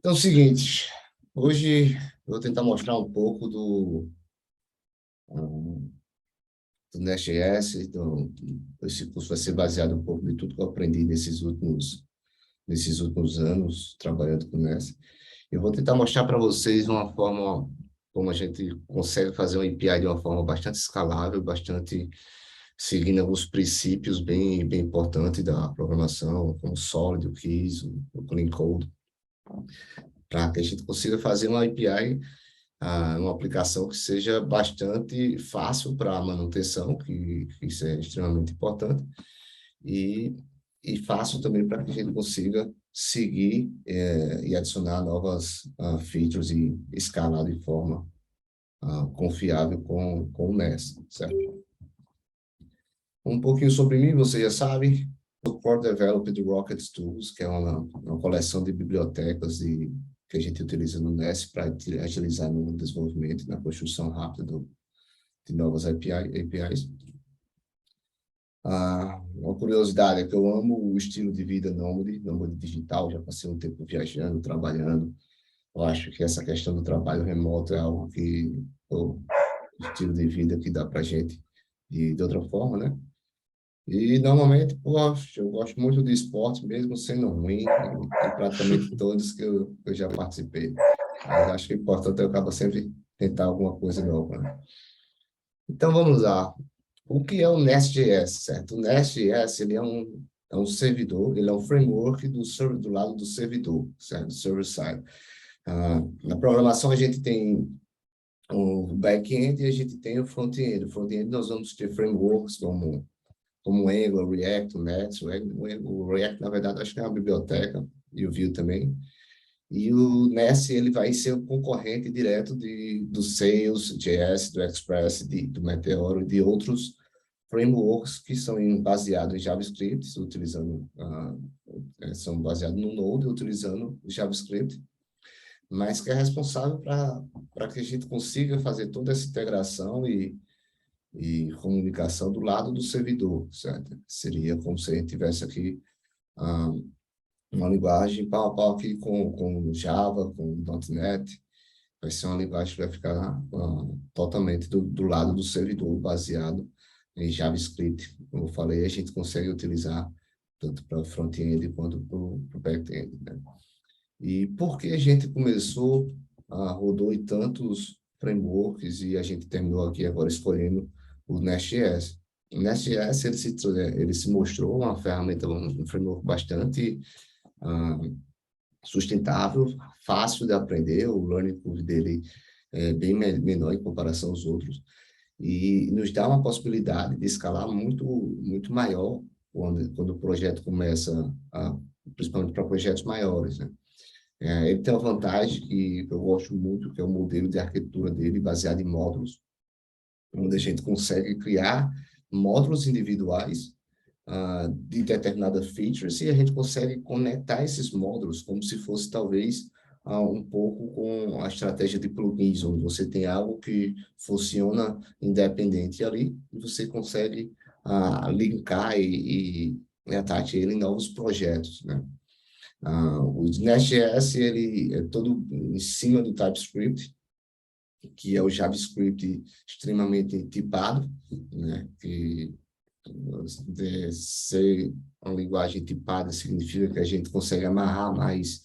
Então é o seguinte, hoje eu vou tentar mostrar um pouco do Nest.js. Esse curso vai ser baseado um pouco de tudo que eu aprendi nesses últimos anos trabalhando com Nest. Eu vou tentar mostrar para vocês uma forma como a gente consegue fazer um API de uma forma bastante escalável, bastante seguindo alguns princípios bem importantes da programação, como o Solid, o Keys, o Clean Code, para que a gente consiga fazer uma API, uma aplicação que seja bastante fácil para a manutenção, que isso é extremamente importante, e, e fácil também para que a gente consiga seguir e adicionar novas features e escalar de forma confiável com o Nest, certo? Um pouquinho sobre mim, você já sabe, sou Core Developer do Rocket Tools, que é uma coleção de bibliotecas que a gente utiliza no Nest para agilizar no desenvolvimento e na construção rápida de novas APIs. Uma curiosidade é que eu amo o estilo de vida nômade digital, já passei um tempo viajando, trabalhando. Eu acho que essa questão do trabalho remoto é algo o estilo de vida que dá para a gente de outra forma, né? E, normalmente, poxa, eu gosto muito de esporte, mesmo sendo ruim, em praticamente todos que eu já participei. Mas acho que o importante é eu acabo sempre tentar alguma coisa nova, né? Então, vamos lá. O que é o Nest.js, certo? O Nest.js, ele é um servidor, ele é um framework do lado do servidor, certo? Server-side. Na programação, a gente tem o back-end e a gente tem o front-end. O front-end, nós vamos ter frameworks como Angular, React, o Next. O React, na verdade, acho que é uma biblioteca, e o Vue também. E o Nest, ele vai ser o concorrente direto do Sails.js, do Express, do Meteor e de outros frameworks que são baseados em JavaScript, são baseados no Node, utilizando o JavaScript, mas que é responsável para que a gente consiga fazer toda essa integração e comunicação do lado do servidor, certo? Seria como se a gente tivesse aqui uma linguagem pau a pau aqui com Java, com .NET. Vai ser uma linguagem que vai ficar totalmente do lado do servidor, baseado em JavaScript. Como eu falei, a gente consegue utilizar tanto para front-end quanto para o back-end, né? E por que a gente começou, rodou em tantos frameworks e a gente terminou aqui agora escolhendo o Nest.js? O Nest.js, ele se mostrou uma ferramenta, um framework bastante sustentável, fácil de aprender, o learning curve dele é bem menor em comparação aos outros, e nos dá uma possibilidade de escalar muito maior quando o projeto começa, principalmente para projetos maiores, né? Ele tem uma vantagem que eu gosto muito, que é o modelo de arquitetura dele, baseado em módulos, onde a gente consegue criar módulos individuais de determinadas features e a gente consegue conectar esses módulos como se fosse, talvez, um pouco com a estratégia de plugins, onde você tem algo que funciona independente ali e você consegue linkar e attach ele em novos projetos, né? O Nest.js, ele é todo em cima do TypeScript, que é o JavaScript extremamente tipado, né? Que ser uma linguagem tipada significa que a gente consegue amarrar mais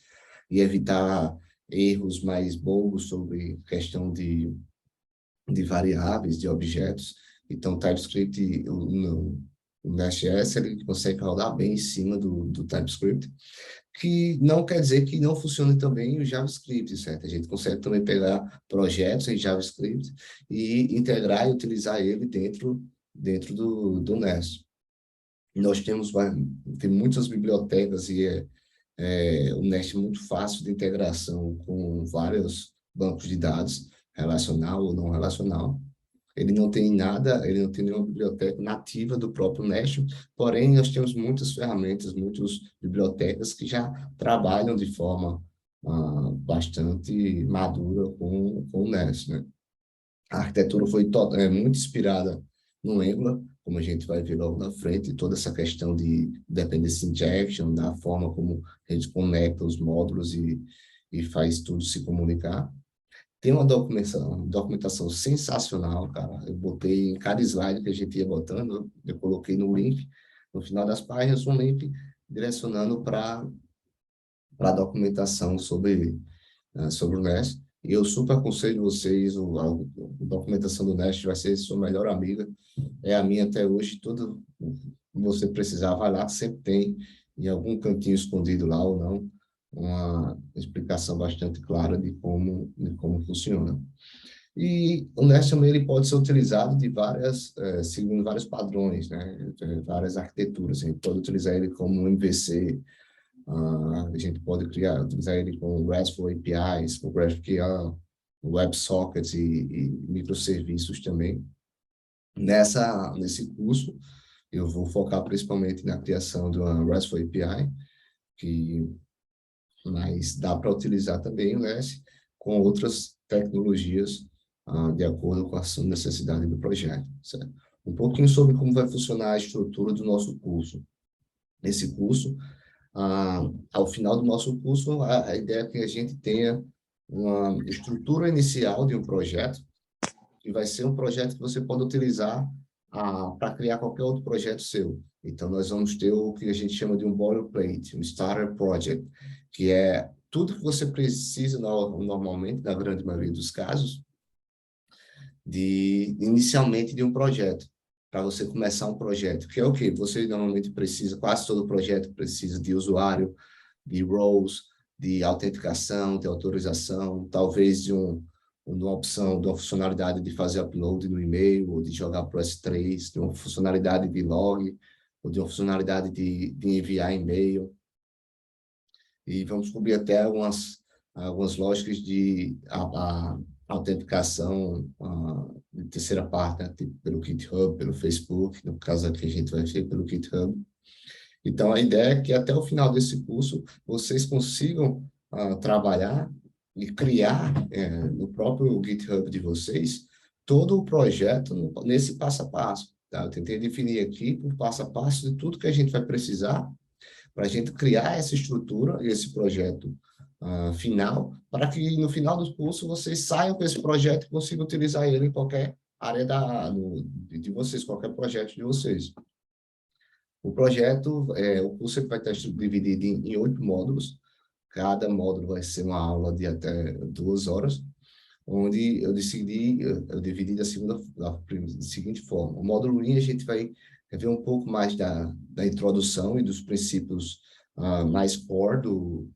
e evitar erros mais bobos sobre questão de variáveis, de objetos. Então, o TypeScript, o Nest.js, ele consegue rodar bem em cima do TypeScript, que não quer dizer que não funcione também o JavaScript, certo? A gente consegue também pegar projetos em JavaScript e integrar e utilizar ele dentro do Nest. Nós tem muitas bibliotecas e o Nest é muito fácil de integração com vários bancos de dados, relacional ou não relacional. Ele não tem nada, ele não tem nenhuma biblioteca nativa do próprio Nest, porém nós temos muitas ferramentas, muitas bibliotecas que já trabalham de forma bastante madura com o Nest, né? A arquitetura foi muito inspirada no Angular, como a gente vai ver logo na frente, toda essa questão de dependency injection, da forma como a gente conecta os módulos e faz tudo se comunicar. Tem uma documentação sensacional, cara. Eu botei em cada slide que a gente ia botando, eu coloquei no link, no final das páginas, um link direcionando para a documentação sobre o Nest. E eu super aconselho vocês, a documentação do Nest vai ser sua melhor amiga, é a minha até hoje, tudo que você precisar, vai lá, sempre tem, em algum cantinho escondido lá ou não, uma explicação bastante clara de como funciona. E o Nest também ele pode ser utilizado segundo vários padrões, né? Várias arquiteturas. A gente pode utilizar ele como um MVC, a gente pode utilizar ele com RESTful APIs, com GraphQL, WebSockets e microserviços também. Nesse curso, eu vou focar principalmente na criação de uma RESTful API, mas dá para utilizar também o Nest com outras tecnologias de acordo com a sua necessidade do projeto. Certo? Um pouquinho sobre como vai funcionar a estrutura do nosso curso. Nesse curso, ao final do nosso curso, a ideia é que a gente tenha uma estrutura inicial de um projeto, que vai ser um projeto que você pode utilizar para criar qualquer outro projeto seu. Então, nós vamos ter o que a gente chama de um boilerplate, um starter project, que é tudo que você precisa normalmente, na grande maioria dos casos, inicialmente de um projeto, para você começar um projeto, que é o quê? Você normalmente precisa, quase todo projeto precisa de usuário, de roles, de autenticação, de autorização, talvez de uma opção, de uma funcionalidade de fazer upload no e-mail, ou de jogar para o S3, de uma funcionalidade de log, ou de uma funcionalidade de enviar e-mail. E vamos cobrir até algumas lógicas de autenticação de terceira parte, né? Tipo, pelo GitHub, pelo Facebook, no caso aqui a gente vai ver pelo GitHub. Então, a ideia é que até o final desse curso vocês consigam trabalhar e criar no próprio GitHub de vocês todo o projeto nesse passo a passo. Tá? Eu tentei definir aqui por passo a passo de tudo que a gente vai precisar para a gente criar essa estrutura e esse projeto final, para que no final do curso vocês saiam com esse projeto e consigam utilizar ele em qualquer área de vocês, qualquer projeto de vocês. O curso vai estar dividido em 8 módulos. Cada módulo vai ser uma aula de até 2 horas, onde eu dividi da seguinte forma. O módulo 1, a gente vai ver um pouco mais da introdução e dos princípios mais core do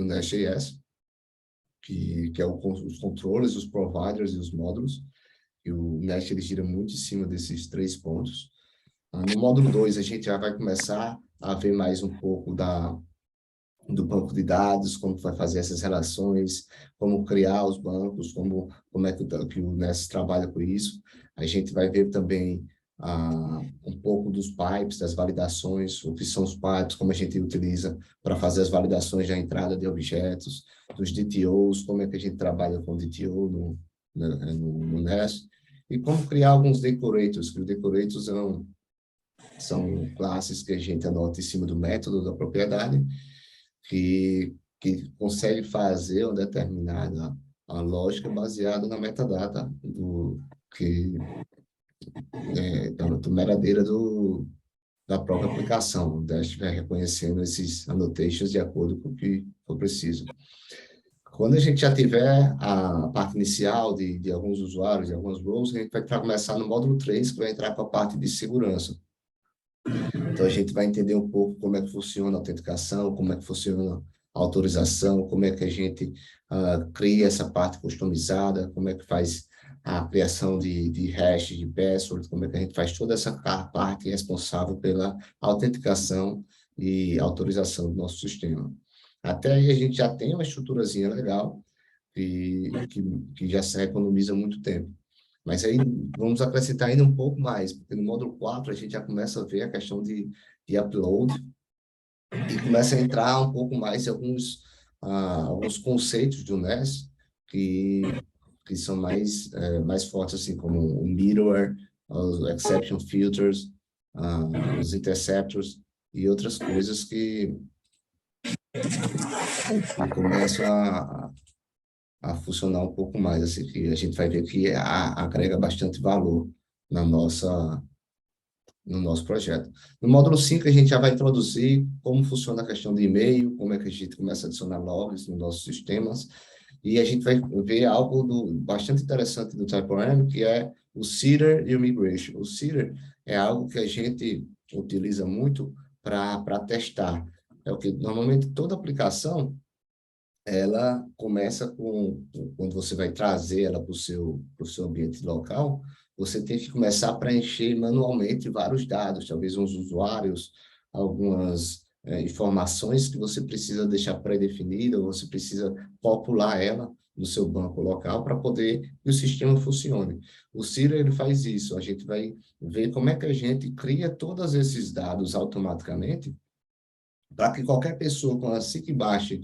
Nest.js, que é os controles, os providers e os módulos. E o Nest ele gira muito em cima desses 3 pontos. No módulo 2, a gente já vai começar a ver mais um pouco do banco de dados, como vai fazer essas relações, como criar os bancos, como é que o Nest trabalha com isso. A gente vai ver também um pouco dos pipes, das validações, o que são os pipes, como a gente utiliza para fazer as validações da entrada de objetos, dos DTOs, como é que a gente trabalha com DTO no Nest, e como criar alguns decorators, que os decorators são classes que a gente anota em cima do método da propriedade, que consegue fazer uma determinada lógica baseada na metadata do metadeira da própria aplicação. O Dash vai reconhecendo esses annotations de acordo com o que for preciso. Quando a gente já tiver a parte inicial de alguns usuários, de alguns roles, a gente vai começar no módulo 3, que vai entrar com a parte de segurança. Então, a gente vai entender um pouco como é que funciona a autenticação, como é que funciona a autorização, como é que a gente cria essa parte customizada, como é que faz a criação de hash, de password, como é que a gente faz toda essa parte responsável pela autenticação e autorização do nosso sistema. Até aí a gente já tem uma estruturazinha legal que já se economiza muito tempo. Mas aí vamos acrescentar ainda um pouco mais, porque no módulo 4 a gente já começa a ver a questão de upload e começa a entrar um pouco mais em alguns conceitos do Nest que são mais fortes, assim, como o middleware, os exception filters, os interceptors e outras coisas que e começam a funcionar um pouco mais, assim, que a gente vai ver que agrega bastante valor na nossa, no nosso projeto. No módulo 5 a gente já vai introduzir como funciona a questão de e-mail, como é que a gente começa a adicionar logs nos nossos sistemas, e a gente vai ver algo bastante interessante do Typorama, que é o Seeder e o Migration. O Seeder é algo que a gente utiliza muito para testar. É o que normalmente toda aplicação ela começa quando você vai trazer ela para o seu ambiente local, você tem que começar a preencher manualmente vários dados, talvez uns usuários, algumas informações que você precisa deixar pré-definida, ou você precisa popular ela no seu banco local para poder que o sistema funcione. O Cira, ele faz isso, a gente vai ver como é que a gente cria todos esses dados automaticamente, para que qualquer pessoa, quando assim que baixe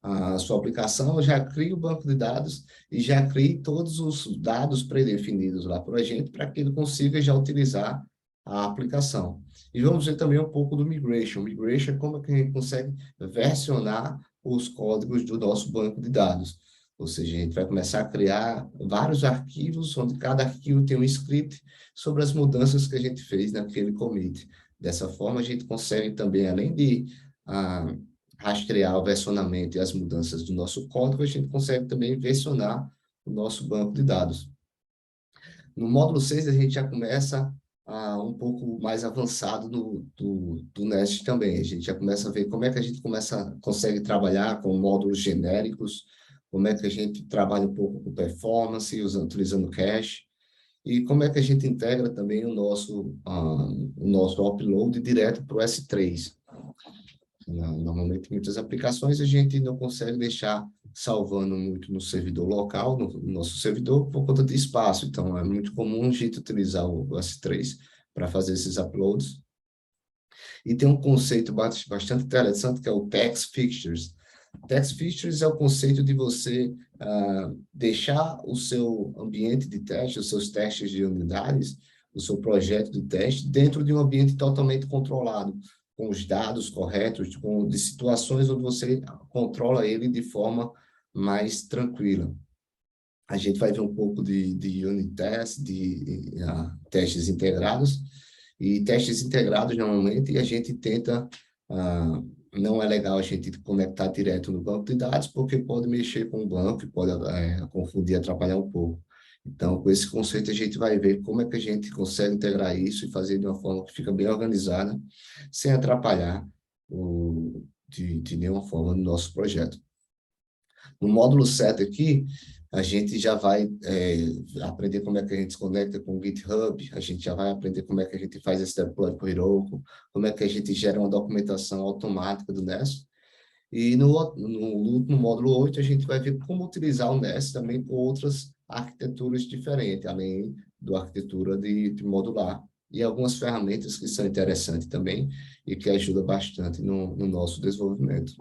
a sua aplicação, já crie o banco de dados e já crie todos os dados predefinidos lá para a gente, para que ele consiga já utilizar a aplicação. E vamos ver também um pouco do migration. Migration é como que a gente consegue versionar os códigos do nosso banco de dados. Ou seja, a gente vai começar a criar vários arquivos, onde cada arquivo tem um script sobre as mudanças que a gente fez naquele commit. Dessa forma, a gente consegue também, além de a rastrear o versionamento e as mudanças do nosso código, a gente consegue também versionar o nosso banco de dados. No módulo 6 a gente já começa um pouco mais avançado do Nest também. A gente já começa a ver como é que a gente consegue trabalhar com módulos genéricos, como é que a gente trabalha um pouco com performance, utilizando cache, e como é que a gente integra também o nosso upload direto para o S3. Normalmente, muitas aplicações a gente não consegue deixar salvando muito no servidor local, no nosso servidor, por conta de espaço. Então, é muito comum a gente utilizar o S3 para fazer esses uploads. E tem um conceito bastante interessante, que é o Task Fixtures. Task Fixtures é o conceito de você deixar o seu ambiente de teste, os seus testes de unidades, o seu projeto de teste, dentro de um ambiente totalmente controlado, com os dados corretos, de situações onde você controla ele de forma mais tranquila. A gente vai ver um pouco de unit test, de testes integrados, e testes integrados, normalmente, a gente tenta, não é legal a gente conectar direto no banco de dados, porque pode mexer com o banco, pode confundir, atrapalhar um pouco. Então, com esse conceito, a gente vai ver como é que a gente consegue integrar isso e fazer de uma forma que fica bem organizada, sem atrapalhar de nenhuma forma no nosso projeto. No módulo 7 aqui, a gente já vai aprender como é que a gente se conecta com o GitHub, a gente já vai aprender como é que a gente faz esse deploy por Heroku, como é que a gente gera uma documentação automática do Nest. E no último módulo 8, a gente vai ver como utilizar o Nest também com outras arquiteturas diferentes, além da arquitetura de modular. E algumas ferramentas que são interessantes também e que ajudam bastante no nosso desenvolvimento.